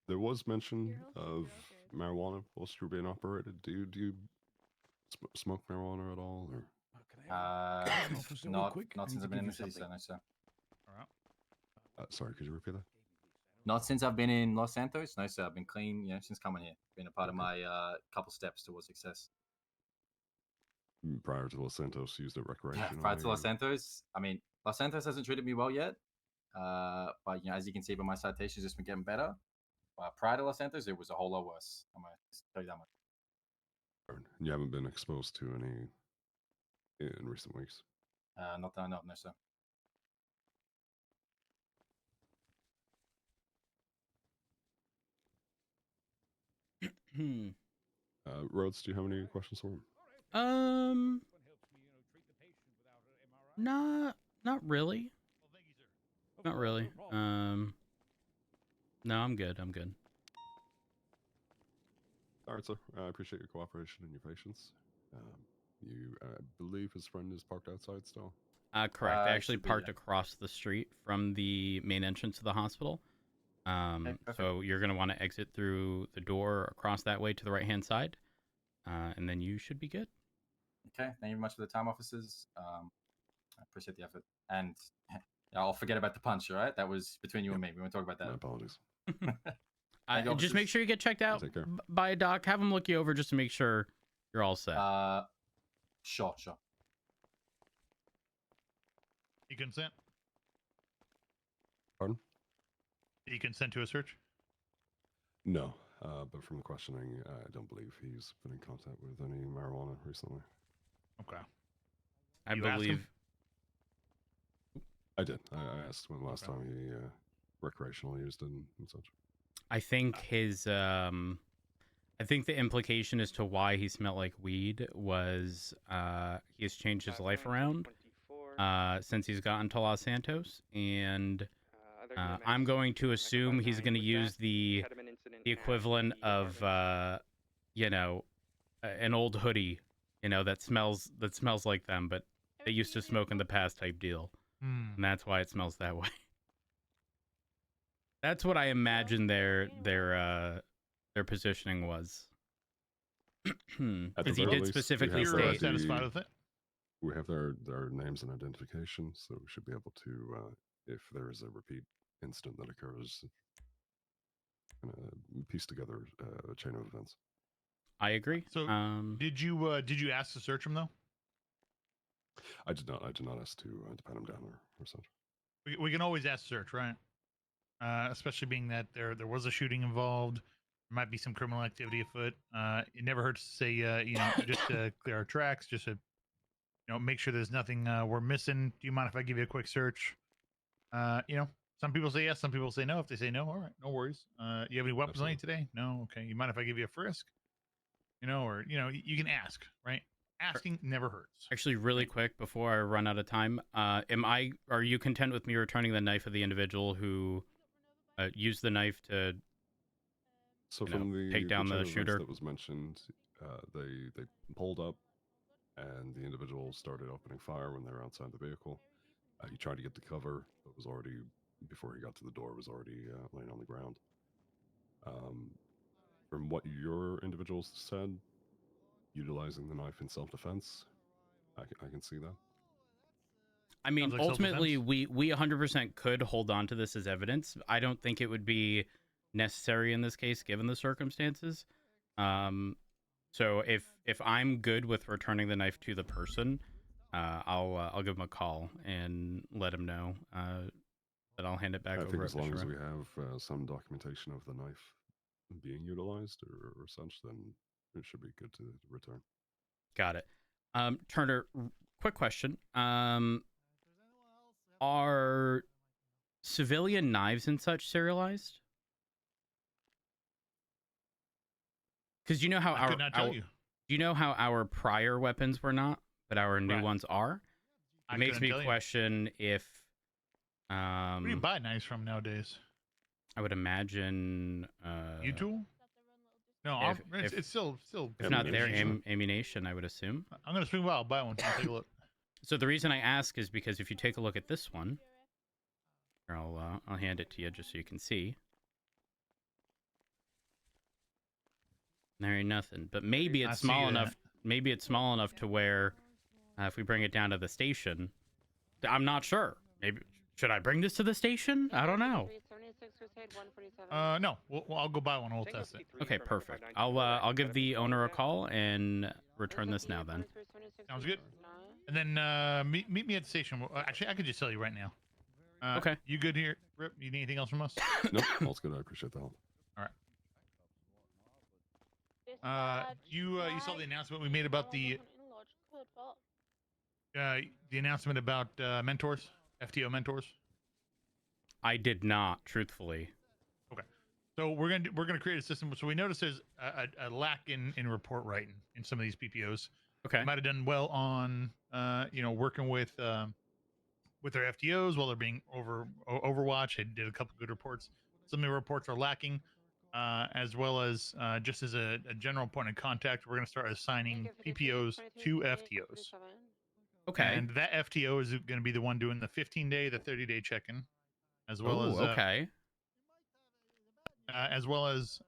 H: There was mention of marijuana whilst you were being operated. Do you smoke marijuana at all, or?
L: Not since I've been in the city, so no, sir.
H: Sorry, could you repeat that?
L: Not since I've been in Los Santos, no, sir. I've been clean, since coming here. Been a part of my couple steps towards success.
H: Prior to Los Santos, used it recreationally.
L: Prior to Los Santos, I mean, Los Santos hasn't treated me well yet. But as you can see by my citations, it's been getting better. Prior to Los Santos, it was a whole lot worse. I'm gonna tell you that much.
H: You haven't been exposed to any in recent weeks?
L: Not that I know, no, sir.
H: Rhodes, do you have any questions for him?
A: Not really. Not really. No, I'm good. I'm good.
H: All right, sir. I appreciate your cooperation and your patience. I believe his friend is parked outside still?
A: Correct. They actually parked across the street from the main entrance to the hospital. So you're going to want to exit through the door across that way to the right-hand side, and then you should be good.
L: Okay. Thank you very much for the time, officers. I appreciate the effort. And I'll forget about the punch, all right? That was between you and me. We won't talk about that.
H: My apologies.
A: Just make sure you get checked out by a doc. Have him look you over just to make sure you're all set.
L: Sure.
G: You consent?
H: Pardon?
G: You consent to a search?
H: No, but from the questioning, I don't believe he's been in contact with any marijuana recently.
G: Okay.
A: I believe.
H: I did. I asked when last time he recreationally used it and such.
A: I think his I think the implication as to why he smelled like weed was he has changed his life around since he's gotten to Los Santos, and I'm going to assume he's going to use the equivalent of you know, an old hoodie, you know, that smells like them, but they used to smoke in the past type deal, and that's why it smells that way. That's what I imagine their positioning was. Because he did specifically state.
G: Satisfied with it?
H: We have their names and identification, so we should be able to, if there is a repeat incident that occurs, piece together a chain of events.
A: I agree.
G: So, did you ask to search him though?
H: I did not. I did not ask to pat him down or such.
G: We can always ask search, right? Especially being that there was a shooting involved. There might be some criminal activity afoot. It never hurts to say, just to clear our tracks, just to, make sure there's nothing we're missing. Do you mind if I give you a quick search? Some people say yes, some people say no. If they say no, all right, no worries. You have any weapons on you today? No, okay. You mind if I give you a frisk? You can ask, right? Asking never hurts.
A: Actually, really quick before I run out of time, are you content with me returning the knife of the individual who used the knife to take down the shooter
H: that was mentioned? They pulled up, and the individual started opening fire when they were outside the vehicle. He tried to get to cover, but was already, before he got to the door, was already laying on the ground. From what your individuals said, utilizing the knife in self-defense, I can see that.
A: I mean, like ultimately, we 100% could hold on to this as evidence. I don't think it would be necessary in this case, given the circumstances. So if I'm good with returning the knife to the person, I'll give him a call and let him know that I'll hand it back over.
H: I think as long as we have some documentation of the knife being utilized or such, then it should be good to return.
A: Got it. Turner, quick question. Are civilian knives and such serialized? Because you know how our prior weapons were not, but our new ones are. It makes me question if.
G: Where do you buy knives from nowadays?
A: I would imagine.
G: U-Tool? No, it's still.
A: If not their ammunition, I would assume.
G: I'm gonna swing by. I'll buy one. Take a look.
A: So the reason I ask is because if you take a look at this one, I'll hand it to you just so you can see. There ain't nothing, but maybe it's small enough. Maybe it's small enough to where if we bring it down to the station, I'm not sure. Maybe should I bring this to the station? I don't know.
G: No. I'll go buy one. We'll test it.
A: Okay, perfect. I'll give the owner a call and return this now. Then.
G: Sounds good. And then meet me at the station. Actually, I could just tell you right now.
A: Okay.
G: You good here, Rip? You need anything else from us?
H: Nope. All's good. I appreciate the help.
G: All right. You saw the announcement we made about the announcement about mentors, FTO mentors.
A: I did not, truthfully.
G: Okay. So we're gonna create a system. So we noticed there's a lack in report writing in some of these PPOs.
A: Okay.
G: They might have done well on working with their FTOs while they're being Overwatch. They did a couple good reports. Some of the reports are lacking, as well as just as a general point of contact, we're going to start assigning PPOs to FTOs.
A: Okay.
G: And that FTO is going to be the one doing the 15-day, the 30-day check-in, as well as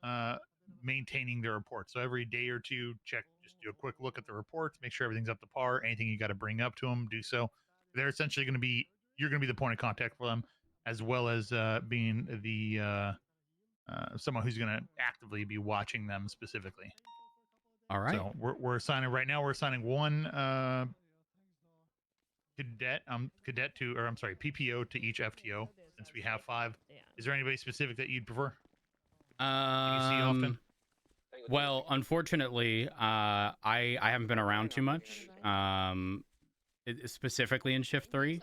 G: maintaining the report. So every day or two, just do a quick look at the reports, make sure everything's up to par. Anything you got to bring up to them, do so. They're essentially you're going to be the point of contact for them, as well as being the someone who's going to actively be watching them specifically.
A: All right.
G: So we're assigning right now. We're assigning one cadet to, or I'm sorry, PPO to each FTO since we have 5. Is there anybody specific that you'd prefer? That you see often?
A: Well, unfortunately, I haven't been around too much. Specifically in shift 3,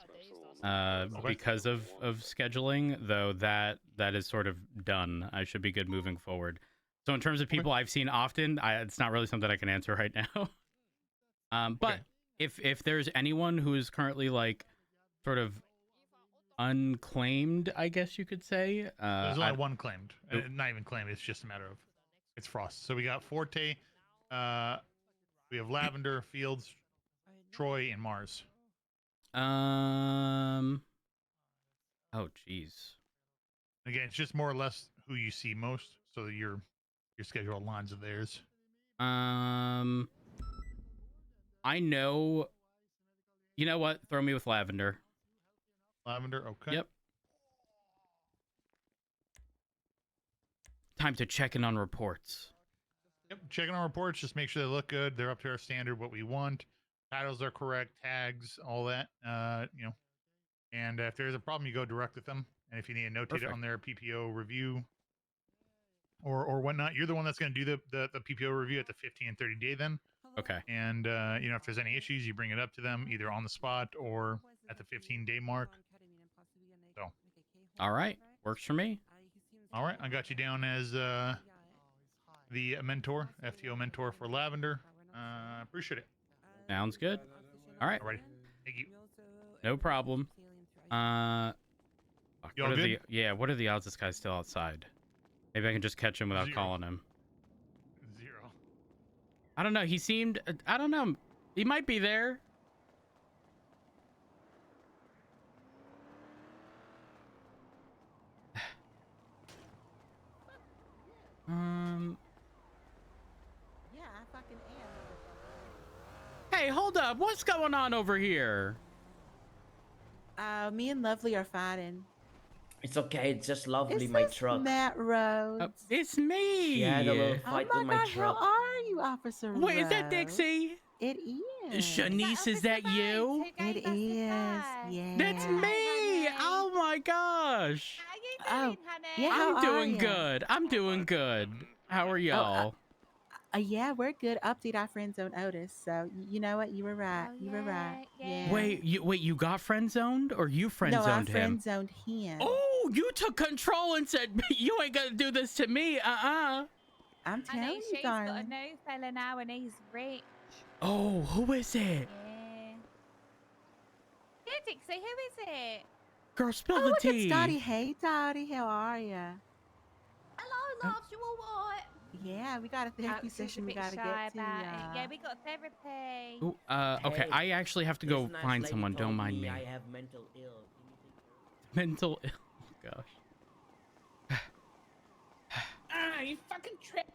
A: because of scheduling. Though that is sort of done. I should be good moving forward. So in terms of people I've seen often, it's not really something I can answer right now. But if there's anyone who is currently like sort of unclaimed, I guess you could say.
G: There's only one claimed. Not even claimed. It's just a matter of it's Frost. So we got Forte, we have Lavender, Fields, Troy, and Mars.
A: Oh, geez.
G: Again, it's just more or less who you see most, so your schedule aligns with theirs.
A: I know. You know what? Throw me with Lavender.
G: Lavender, okay.
A: Yep. Time to check in on reports.
G: Yep, checking on reports. Just make sure they look good. They're up to our standard, what we want. Titles are correct, tags, all that. You know. And if there's a problem, you go direct with them. And if you need to notate it on their PPO review or whatnot, you're the one that's going to do the PPO review at the 15 and 30 day then.
A: Okay.
G: And, you know, if there's any issues, you bring it up to them either on the spot or at the 15-day mark. So.
A: All right. Works for me.
G: All right. I got you down as the mentor, FTO mentor for Lavender. Appreciate it.
A: Sounds good. All right.
G: All right. Thank you.
A: No problem. What are the odds this guy's still outside? Maybe I can just catch him without calling him.
G: 0.
A: I don't know. He seemed... I don't know. He might be there.
O: Yeah, I fucking am.
A: Hey, hold up. What's going on over here?
O: Me and Lovely are fighting.
P: It's okay. It's just Lovely,
O: Is
P: my
O: this
P: truck.
O: Matt Rhodes?
A: It's me.
P: She had a little fight
O: oh
P: with
O: my
P: my
O: God,
P: truck.
O: how are you, Officer
A: Wait, is that
O: Rhodes?
A: Dixie?
O: It is.
A: Shanice, is that you?
O: It is. Yeah.
A: That's me. Oh my gosh.
O: How you doing, honey? Yeah, how
A: I'm doing
O: are ya?
A: good. I'm doing good. How are y'all?
O: Yeah, we're good. Update our friend zone Otis. So you know what? You were right. You were right. Yeah.
A: Wait, you got friend zoned, or you friend
O: No, I
A: zoned him?
O: friend zoned him.
A: Oh, you took control and said you ain't gonna do this to me.
O: I'm telling you,
Q: she's
O: darling.
Q: got a new fella now, and he's rich.
A: Oh, who is it?
Q: Yeah. Hey, Dixie, who is it?
A: Girl, spill
O: Oh,
A: the
O: look,
A: tea.
O: it's Dottie. Hey, Dottie, how are you?
Q: Hello, loves. You all right?
O: Yeah, we got a therapy session we gotta get to.
Q: Yeah, we got therapy.
A: Ooh, okay,
P: Hey,
A: I actually have to go
P: this nice
A: find
P: lady
A: someone. Don't
P: told
A: mind me.
P: I have mental ill.
A: Mental ill. Oh gosh.
M: You fucking tripping.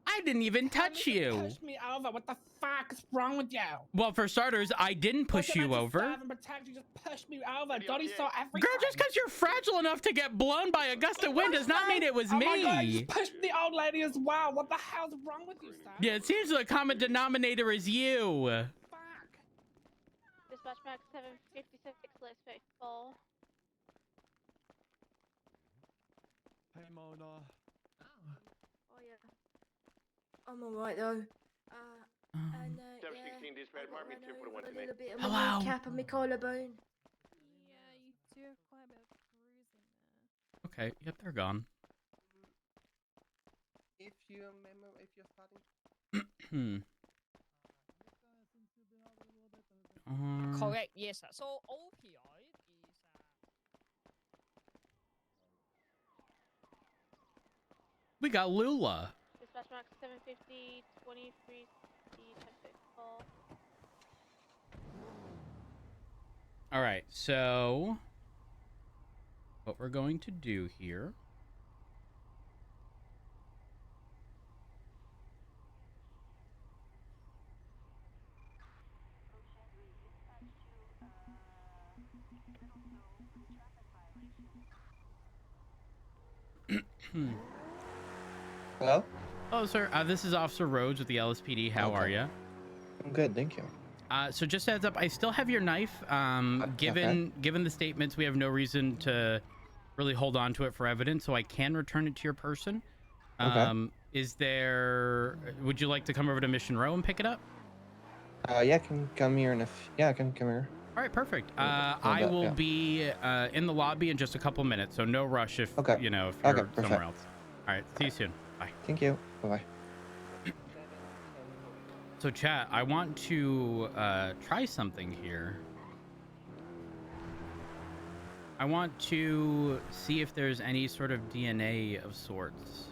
A: I didn't even touch you.
M: Push me over. What the fuck is wrong with you?
A: Well, for starters, I didn't push you over.
M: You just pushed me over. Dottie saw everything.
A: Girl, just because you're fragile enough to get blown by a gust of wind does not mean it was
M: oh
A: me.
M: My God, you just pushed the old lady as well. What the hell's wrong with you, son?
A: Yeah, it seems the common denominator is you.
B: Dispatch max 756, let's fix 4.
K: Hey, Mona.
R: Oh yeah. I'm alright though. And yeah,
E: 716 dispatch, mark me 1041
R: a
E: today.
R: little bit of
A: Hello.
R: my cap and my collarbone.
N: Yeah, you do have quite a bit of bruising there.
A: Okay, yep, they're gone.
J: If you're starting.
Q: Correct. Yes. Sir. So opioid is.
A: We got Lula.
B: Dispatch max 750, 23, 1054.
A: All right, so what we're going to do here.
J: Hello?
A: Oh, sir. This is Officer Rhodes with the LSPD. How are you?
J: I'm good, thank you.
A: So just a heads up, I still have your knife. Given the statements, we have no reason to really hold on to it for evidence, so I can return it to your person. Would you like to come over to Mission Row and pick it up?
J: Yeah, I can come here I can come here.
A: All right, perfect. I will be in the lobby in just a couple minutes, so no rush if if you're somewhere else. All right, see you soon. Bye.
J: Thank you. Bye-bye.
A: So chat, I want to try something here. I want to see if there's any sort of DNA of sorts.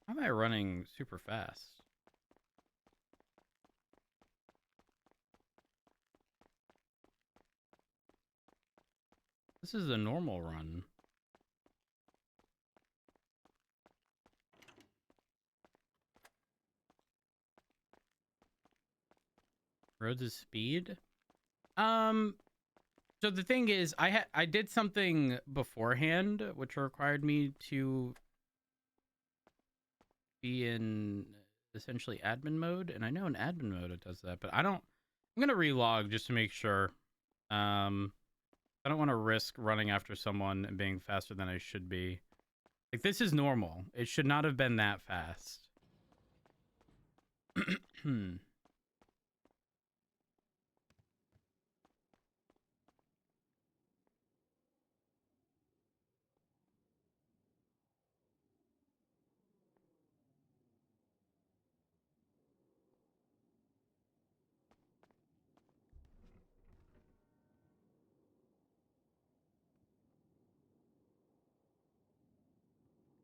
A: How am I running super fast? This is a normal run. Rhodes' speed? So the thing is, I did something beforehand which required me to be in essentially admin mode, and I know in admin mode it does that, but I'm gonna relog just to make sure. I don't want to risk running after someone and being faster than I should be. Like, this is normal. It should not have been that fast.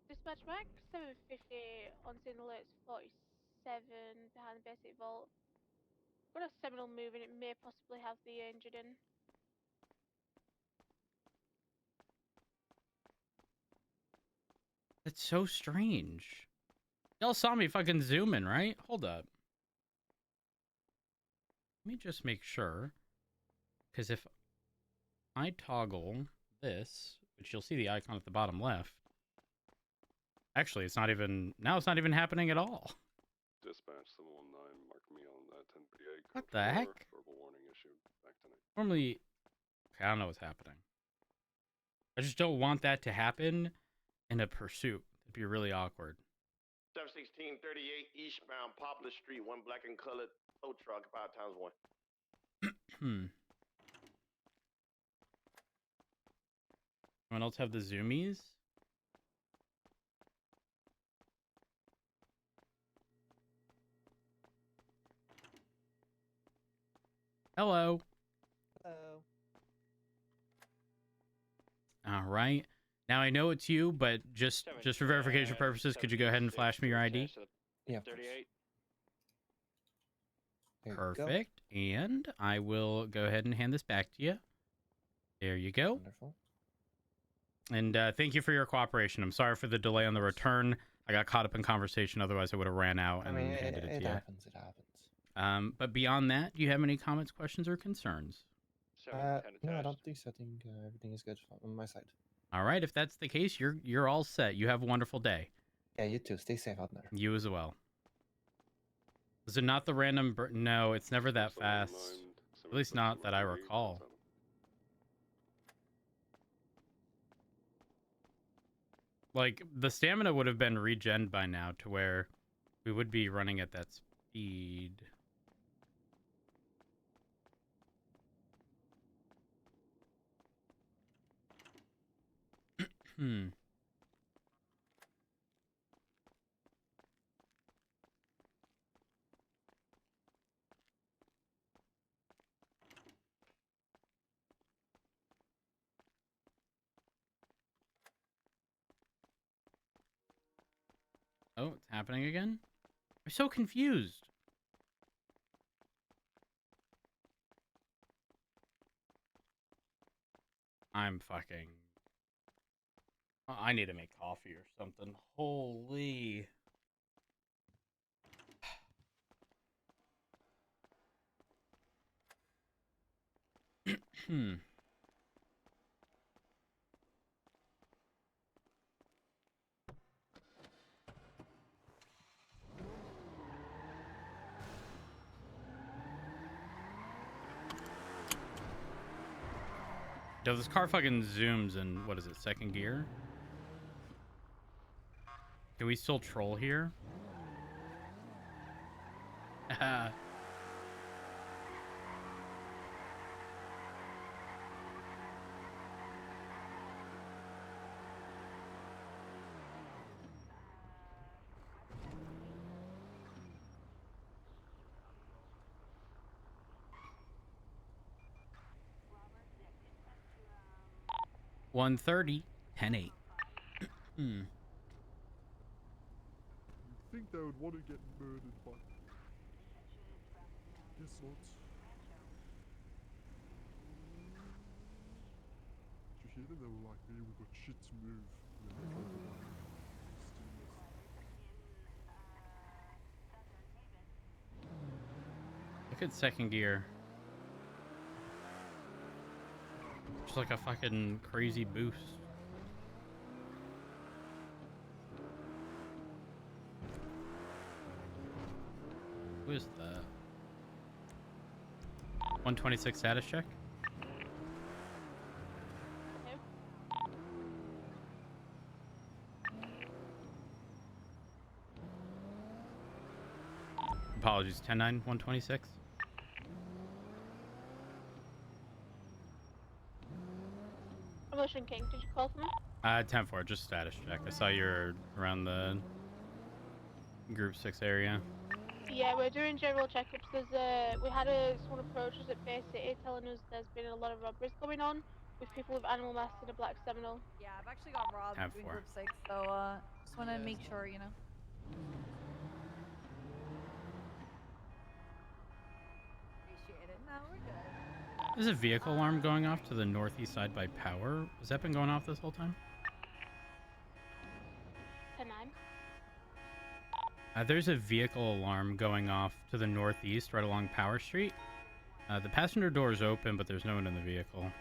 B: Dispatch back 750 on signal alerts 47 behind the basic vault. Got a Seminole moving, it may possibly have the injured in.
A: That's so strange. Y'all saw me fucking zooming, right? Hold up. Let me just make sure. Because if I toggle this, which you'll see the icon at the bottom left. Actually, it's not even happening at all.
H: Dispatch 719, mark me on 1038.
A: What the heck?
H: Verbal warning issued. Back tonight.
A: Normally, okay, I don't know what's happening. I just don't want that to happen in a pursuit. It'd be really awkward.
S: 71638 eastbound Poplar Street, one black and colored tow truck, about times one.
A: Anyone else have the zoomies? Hello.
J: Hello.
A: All right. Now I know it's you, but just for verification purposes, could you go ahead and flash me your ID?
J: Yeah.
S: 38.
A: Perfect. And I will go ahead and hand this back to you. There you go.
J: Wonderful.
A: And thank you for your cooperation. I'm sorry for the delay on the return. I got caught up in conversation. Otherwise, I would have ran out and handed it to you.
J: It happens.
A: But beyond that, do you have any comments, questions, or concerns?
J: No, I don't think so. I think everything is good on my side.
A: All right. If that's the case, you're all set. You have a wonderful day.
J: Yeah, you too. Stay safe out there.
A: You as well. Is it not the random? No, it's never that fast. At least not that I recall. Like, the stamina would have been regen by now to where we would be running at that speed. Oh, it's happening again? I'm so confused. I'm fucking... I need to make coffee or something. Holy... Hmm. Yo, this car fucking zooms in, what is it, second gear? Can we still troll here? 1:30, 10:08. Hmm.
K: You'd think they would want to get murdered, but guess not. Did you hear them? They were like, "Man, we've got shit to move." And then they drove away.
A: Look at second gear. Just like a fucking crazy boost. Who is that? 126 status check. Apologies, 10-9, 126.
B: Promotion King, did you call for me?
A: 10-4, just status check. I saw you're around the Group 6 area.
B: Yeah, we're doing general checkups. We had someone approach us at Bay City telling us there's been a lot of robberies going on with people with animal masks and a black Seminole.
T: Yeah, I've actually got robbed in
A: 10-4.
T: Group 6, so just want to make sure, you know. Appreciate it. No, we're good.
A: There's a vehicle alarm going off to the northeast side by Power. Has that been going off this whole time?
B: 10-9.
A: There's a vehicle alarm going off to the northeast right along Power Street. The passenger door is open, but there's no one in the vehicle.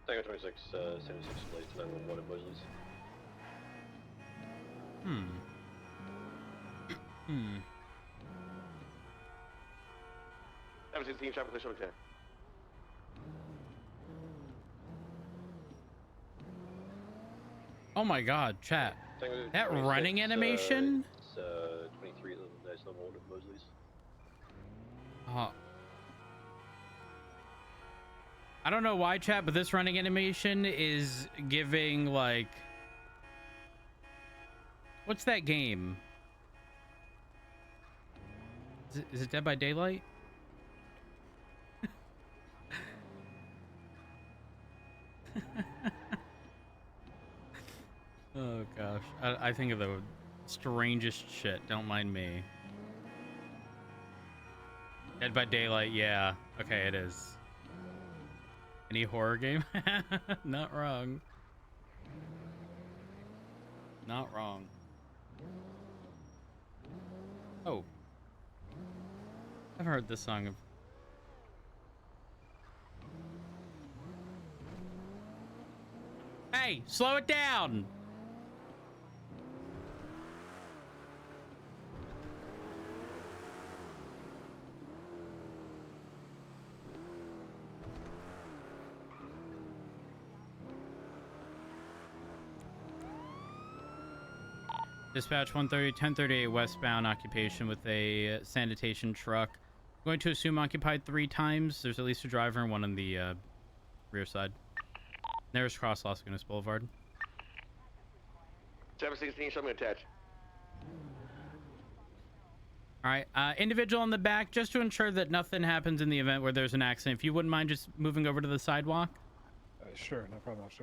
E: Tango 26, 76 plates, 911 at Mosley's.
A: Hmm.
S: 716, traffic control clear.
A: Oh my god, chat.
E: Tango
A: That
E: 26,
A: running animation?
E: It's 23 at the next level at Mosley's.
A: I don't know why, chat, but this running animation is giving, like... What's that game? Is it Dead by Daylight? Oh gosh, I think of the strangest shit. Don't mind me. Dead by Daylight, yeah. Okay, it is. Any horror game? Not wrong. Not wrong. Oh. I've heard this song of... Hey, slow it down! Dispatch 130, 1038 westbound occupation with a sanitation truck. I'm going to assume occupied 3 times. There's at least a driver and one on the rear side. Nearest cross, Las Vegas Boulevard.
S: 716, show me attached.
A: All right, individual in the back, just to ensure that nothing happens in the event where there's an accident. If you wouldn't mind just moving over to the sidewalk.
U: Sure, no problem, officer.